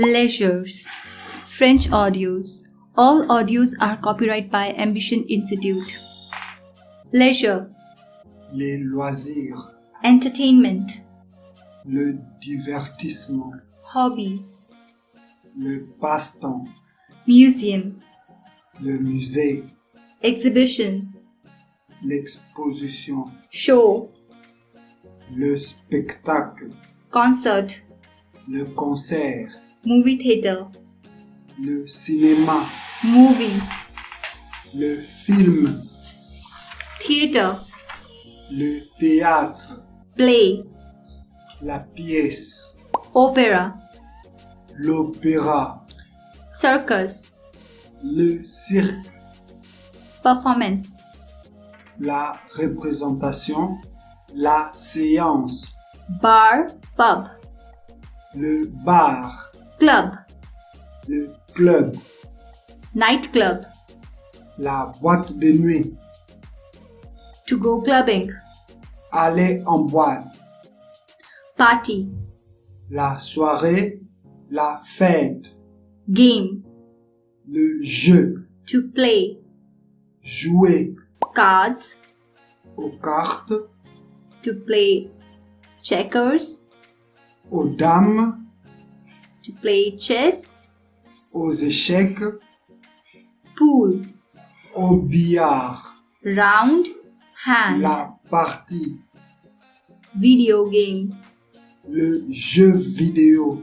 Leisures. French audios. All audios are copyright by Ambition Institute. Leisure. Les loisirs. Entertainment. Le divertissement. Hobby. Le passe-temps. Museum. Le musée. Exhibition. L'exposition. Show. Le spectacle. Concert. Le concert. Movie theater. Le cinéma. Movie. Le film. Theater. Le théâtre. Play. La pièce. Opera. L'opéra. Circus. Le cirque. Performance. La représentation. La séance. Bar. Pub. Le bar. Club. Le club. Nightclub. La boîte de nuit. To go clubbing. Aller en boîte. Party. La soirée. La fête. Game. Le jeu. To play. Jouer. Cards. Aux cartes. To play checkers. Aux dames. To play chess. Aux échecs. Pool. Au billard. Round. Hand. La partie. Video game. Le jeu vidéo.